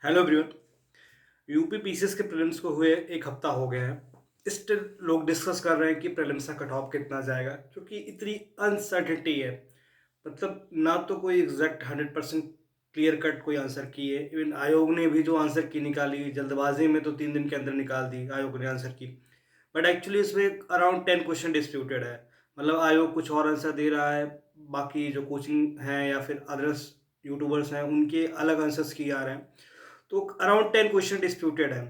Hello everyone. UP PCS के prelims को हुए एक हफ्ता हो गया है। स्टिल लोग डिस्कस कर रहे हैं कि प्रीलिम्स का कट ऑफ कितना जाएगा, क्योंकि इतनी अनसर्टेनिटी है। मतलब ना तो कोई एग्जैक्ट 100% क्लियर कट कोई आंसर की है। इवन आयोग ने भी जो आंसर की निकाली जल्दबाजी में, तो 3 दिन के अंदर निकाल दी आयोग ने आंसर की। बट एक्चुअली इसमें अराउंड 10 क्वेश्चन डिस्प्यूटेड है। मतलब आयोग कुछ और आंसर दे रहा है, बाकी जो कोचिंग हैं या फिर अदर्स यूट्यूबर्स हैं उनके अलग आंसर्स किए आ रहे हैं। तो अराउंड 10 क्वेश्चन डिस्प्यूटेड है।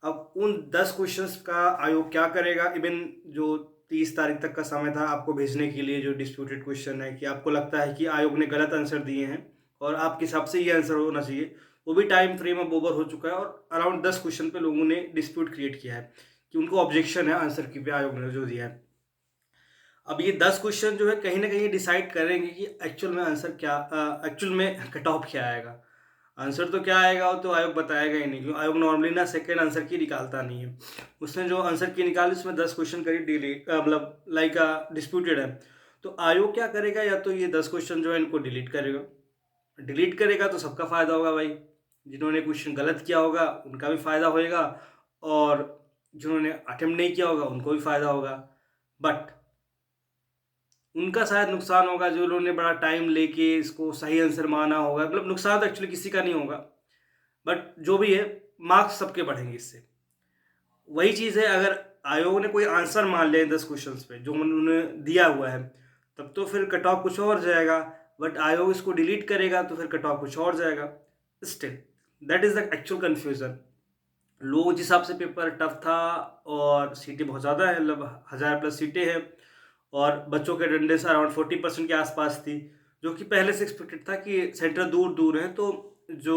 अब उन 10 क्वेश्चंस का आयोग क्या करेगा? इवन जो 30 तारीख तक का समय था आपको भेजने के लिए, जो डिस्प्यूटेड क्वेश्चन है कि आपको लगता है कि आयोग ने गलत आंसर दिए हैं और आपके हिसाब से ये आंसर होना चाहिए, वो भी टाइम फ्रेम अब ओवर हो चुका है। और अराउंड 10 क्वेश्चन पे लोगों ने डिस्प्यूट क्रिएट किया है कि उनको ऑब्जेक्शन है आंसर की पे आयोग ने जो दिया है। अब ये 10 क्वेश्चन जो है कहीं ना कहीं डिसाइड करेंगे कि एक्चुअल में आंसर क्या, एक्चुअल में कट ऑफ क्या आएगा। आंसर तो क्या आएगा वो तो आयोग बताएगा ही नहीं, क्योंकि आयोग नॉर्मली ना सेकेंड आंसर की निकालता नहीं है। उसने जो आंसर की निकाली उसमें 10 क्वेश्चन करीब डिलीट, मतलब लाइक डिस्प्यूटेड है। तो आयोग क्या करेगा, या तो ये 10 क्वेश्चन जो है इनको डिलीट करेगा। डिलीट करेगा तो सबका फायदा होगा भाई। जिन्होंने क्वेश्चन गलत किया होगा उनका भी फायदा होएगा, और जिन्होंने अटेम्प्ट नहीं किया होगा उनको भी फायदा होगा। बट उनका शायद नुकसान होगा जो लोगों ने बड़ा टाइम लेके इसको सही आंसर माना होगा। मतलब नुकसान तो एक्चुअली किसी का नहीं होगा, बट जो भी है मार्क्स सबके बढ़ेंगे इससे। वही चीज़ है, अगर आयोग ने कोई आंसर मान लिया 10 क्वेश्चंस पे जो उन्होंने दिया हुआ है, तब तो फिर कट ऑफ कुछ और जाएगा। बट आयोग इसको डिलीट करेगा तो फिर कट ऑफ कुछ और जाएगा। Still that is the actual confusion. लोग जिस हिसाब से पेपर टफ था, और सीटें बहुत ज़्यादा है, मतलब 1000+ सीटें हैं, और बच्चों के अटेंडेंस अराउंड 40% के आसपास थी, जो कि पहले से एक्सपेक्टेड था कि सेंटर दूर दूर हैं, तो जो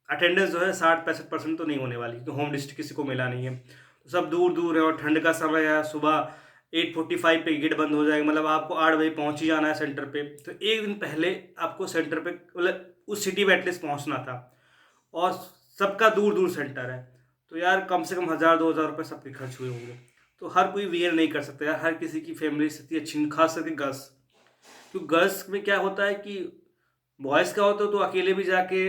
अटेंडेंस जो है 60-65% तो नहीं होने वाली, क्योंकि होम डिस्ट्रिक्ट किसी को मिला नहीं है। तो सब दूर दूर है और ठंड का समय है। सुबह 8:45 पे गेट बंद हो जाएगा, मतलब आपको 8 बजे पहुंच ही जाना है सेंटर पे। तो एक दिन पहले आपको सेंटर पे, मतलब उस सिटी में एटलीस्ट पहुंचना था, और सबका दूर दूर सेंटर है। तो यार कम से कम 1000-2000 रुपये सबके खर्च हुए होंगे। तो हर कोई वेयर नहीं कर सकता यार, हर किसी की फैमिली स्थिति अच्छी नहीं, खास करके गर्ल्स। क्योंकि गर्ल्स में क्या होता है कि बॉयज़ का होता है तो अकेले भी जाके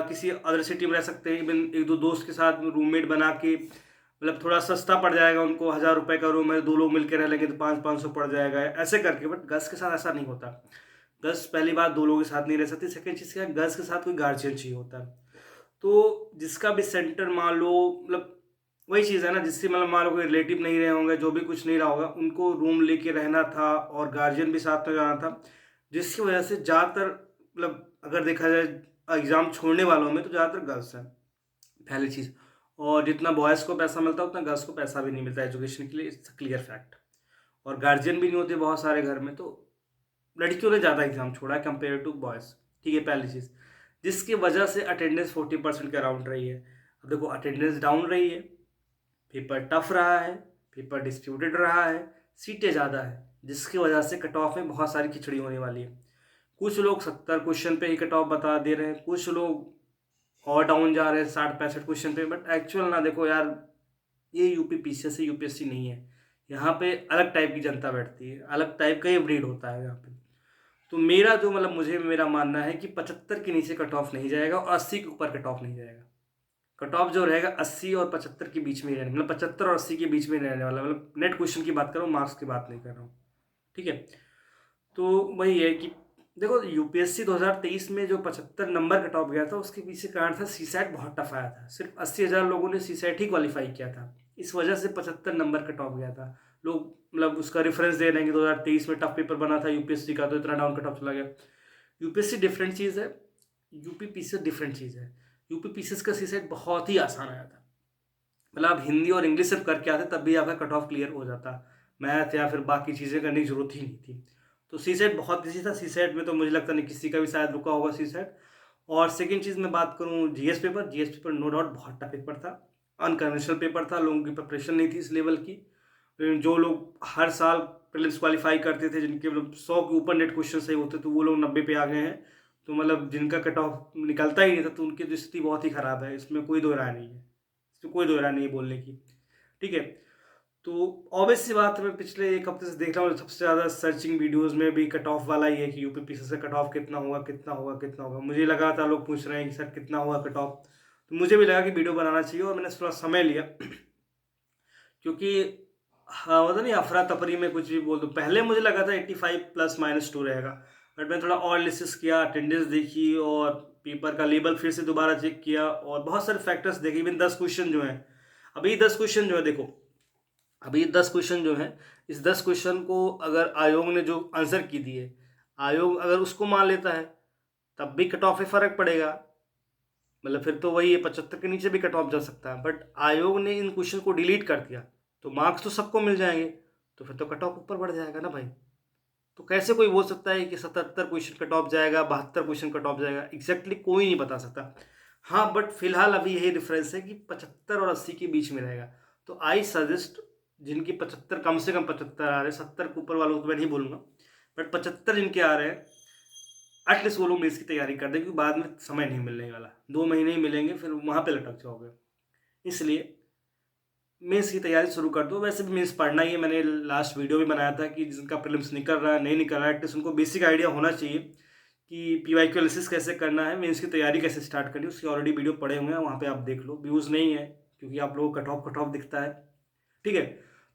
किसी अदर सिटी में रह सकते हैं। इवन एक दो दोस्त के साथ रूममेट बना के, मतलब थोड़ा सस्ता पड़ जाएगा उनको। 1000 रुपये का रूम है, 2 लोग मिलकर रह लेंगे तो 500-500 पड़ जाएगा ऐसे करके। बट गर्ल्स के साथ ऐसा नहीं होता। गर्ल्स पहली बात 2 लोगों के साथ नहीं रह सकती। सेकेंड चीज़ क्या है, गर्ल्स के साथ कोई गार्जियन चाहिए होता है। तो जिसका भी सेंटर मान लो, मतलब वही चीज़ है ना, जिससे मतलब मान लो कोई रिलेटिव नहीं रहे होंगे, जो भी कुछ नहीं रहा होगा, उनको रूम लेके रहना था और गार्जियन भी साथ में जाना था। जिसकी वजह से ज़्यादातर, मतलब अगर देखा जाए एग्ज़ाम छोड़ने वालों में, तो ज़्यादातर गर्ल्स हैं, पहली चीज़। और जितना बॉयज़ को पैसा मिलता है उतना गर्ल्स को पैसा भी नहीं मिलता एजुकेशन के लिए, इट्स क्लियर फैक्ट। और गार्जियन भी नहीं होते बहुत सारे घर में, तो लड़कियों ने ज़्यादा एग्ज़ाम छोड़ा है कंपेयर टू बॉयज़। ठीक है, पहली चीज़। जिसकी वजह से अटेंडेंस 40% के अराउंड रही है। अब देखो अटेंडेंस डाउन रही है, पेपर टफ रहा है, पेपर डिस्प्यूटेड रहा है, सीटें ज़्यादा है, जिसकी वजह से कट ऑफ में बहुत सारी खिचड़ी होने वाली है। कुछ लोग 70 क्वेश्चन पे ही कट ऑफ बता दे रहे हैं, कुछ लोग और डाउन जा रहे हैं 60-65 क्वेश्चन पे। बट एक्चुअल ना देखो यार, ये यूपी पीसीएस से यूपीएससी नहीं है। यहाँ पे अलग टाइप की जनता बैठती है, अलग टाइप का ये ब्रीड होता है यहाँ पे। तो मेरा जो, मतलब मुझे मेरा मानना है कि 75 के नीचे कट ऑफ नहीं जाएगा और 80 के ऊपर कट ऑफ नहीं जाएगा। कट ऑफ जो रहेगा 80 और 75 के बीच में ही रहने, मतलब 75 और 80 के बीच में ही रहने वाला। मतलब नेट क्वेश्चन की बात कर रहा हूँ, मार्क्स की बात नहीं कर रहा हूँ। ठीक है। तो वही है कि देखो यूपीएससी 2023 में जो 75 नंबर कट ऑफ गया था, उसके पीछे कारण था सी सैट बहुत टफ आया था। सिर्फ 80,000 लोगों ने सी सैट ही क्वालिफाई किया था, इस वजह से 75 नंबर कट ऑफ गया था। लोग मतलब उसका रेफरेंस दे रहे हैं कि 2023 में टफ पेपर बना था यूपीएससी का, तो इतना डाउन कट ऑफ चला गया। यूपीएससी डिफरेंट चीज़ है, यूपी पीसीएस डिफरेंट चीज़ है। यूपी पीसीएस का सी सैट बहुत ही आसान आया था। मतलब आप हिंदी और इंग्लिश सिर्फ करके आते तब भी आपका कट ऑफ क्लियर हो जाता। मैथ या फिर बाकी चीज़ें करने की जरूरत ही नहीं थी। तो सी सेट बहुत ईजी था। सी सेट में तो मुझे लगता नहीं किसी का भी शायद रुका होगा सी सेट। और सेकेंड चीज़ मैं बात करूँ, जीएस पेपर नो डाउट बहुत टफ पेपर था, अनकन्वेंशनल पेपर था, लोगों की प्रिपरेशन नहीं थी इस लेवल की। जो लोग हर साल प्रीलिम्स क्वालिफाई करते थे, जिनके मतलब 100 के ऊपर नेट क्वेश्चन सही होते, तो वो लोग 90 पे आ गए हैं। तो मतलब जिनका कट ऑफ निकलता ही नहीं था, तो उनकी तो स्थिति बहुत ही ख़राब है, इसमें कोई दो राय नहीं है, इसमें कोई दो राय नहीं है बोलने की। ठीक है। तो ऑब्वियस सी बात है, मैं पिछले 1 हफ्ते से देख रहा हूँ, सबसे ज़्यादा सर्चिंग वीडियोज़ में भी कट ऑफ वाला ही है कि यूपी पीसीएस का कट ऑफ कितना होगा, कितना होगा, कितना होगा। मुझे लगा था लोग पूछ रहे हैं कि सर कितना हुआ कट ऑफ, तो मुझे भी लगा कि वीडियो बनाना चाहिए और मैंने थोड़ा समय लिया क्योंकि हाँ, होता नहीं अफरा-तफरी में कुछ भी बोल दो। पहले मुझे लगा था 85 प्लस माइनस 2 रहेगा, बट मैंने थोड़ा और एनालिसिस किया, अटेंडेंस देखी और पेपर का लेवल फिर से दोबारा चेक किया और बहुत सारे फैक्टर्स देखे। इवन 10 क्वेश्चन जो हैं, अभी 10 क्वेश्चन जो है देखो, अभी 10 क्वेश्चन जो हैं, इस 10 क्वेश्चन को अगर आयोग ने जो आंसर की दिए, आयोग अगर उसको मान लेता है, तब भी कट ऑफ में फ़र्क पड़ेगा। मतलब फिर तो वही है, 75 के नीचे भी कट ऑफ जा सकता है, बट आयोग ने इन क्वेश्चन को डिलीट कर दिया, तो मार्क्स तो सबको मिल जाएंगे, तो फिर तो कट ऑफ ऊपर बढ़ जाएगा ना भाई। तो कैसे कोई बोल सकता है कि 77 क्वेश्चन कट ऑफ जाएगा, 72 क्वेश्चन कट ऑफ जाएगा? एग्जैक्टली कोई नहीं बता सकता। हाँ, बट फिलहाल अभी यही डिफरेंस है कि 75 और 80 के बीच में रहेगा। तो आई सजेस्ट, जिनकी 75 कम से कम 75 आ रहे हैं, 70 के ऊपर वालों को मैं नहीं बोलूँगा, बट 75 जिनके आ रहे हैं, एटलीस्ट वो लोग मेंस की तैयारी कर दें, क्योंकि बाद में समय नहीं मिलने वाला, 2 महीने ही मिलेंगे, फिर वहाँ पे लटक जाओगे। इसलिए मेंस की तैयारी शुरू कर दो। वैसे भी मेंस पढ़ना ही है, मैंने लास्ट वीडियो भी बनाया था कि जिनका प्रीलिम्स निकल रहा है, नहीं निकल रहा है, एटलीस्ट उनको बेसिक आइडिया होना चाहिए कि पीवाईक्यू एनालिसिस कैसे करना है, मेंस की तैयारी कैसे स्टार्ट करनी है। उसकी ऑलरेडी वीडियो पड़े हुए हैं, वहाँ पे आप देख लो। व्यूज़ नहीं है क्योंकि आप लोगों को कट ऑफ दिखता है, ठीक है।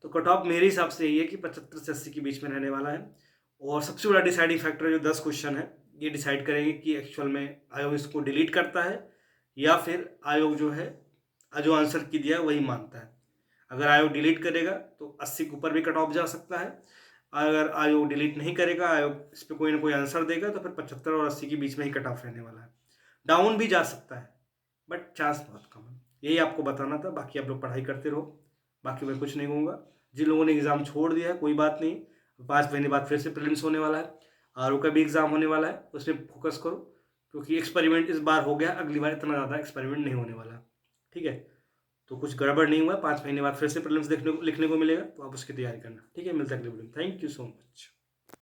तो कट ऑफ मेरे हिसाब से यही है कि 75 से 80 के बीच में रहने वाला है। और सबसे बड़ा डिसाइडिंग फैक्टर जो 10 क्वेश्चन है, ये डिसाइड करेंगे कि एक्चुअल में आयोग इसको डिलीट करता है या फिर आयोग जो है जो आंसर की दिया है वही मानता है। अगर आयोग डिलीट करेगा तो 80 के ऊपर भी कट ऑफ जा सकता है। अगर आयोग डिलीट नहीं करेगा, आयोग इस पर कोई ना कोई आंसर देगा, तो फिर 75 और 80 के बीच में ही कट ऑफ रहने वाला है। डाउन भी जा सकता है, बट चांस बहुत कम है। यही आपको बताना था। बाकी आप लोग पढ़ाई करते रहो, बाकी मैं कुछ नहीं कहूँगा। जिन लोगों ने एग्ज़ाम छोड़ दिया है कोई बात नहीं, 5 महीने बाद फिर से प्रीलिम्स होने वाला है, आरओ का भी एग्ज़ाम होने वाला है, उसमें फोकस करो, क्योंकि एक्सपेरिमेंट इस बार हो गया, अगली बार इतना ज़्यादा एक्सपेरिमेंट नहीं होने वाला, ठीक है। तो कुछ गड़बड़ नहीं हुआ, 5 महीने बाद फिर से प्रीलिम्स लिखने को मिलेगा, तो आप उसकी तैयारी करना, ठीक है। मिलता है अगले वीडियो में। Thank you so much.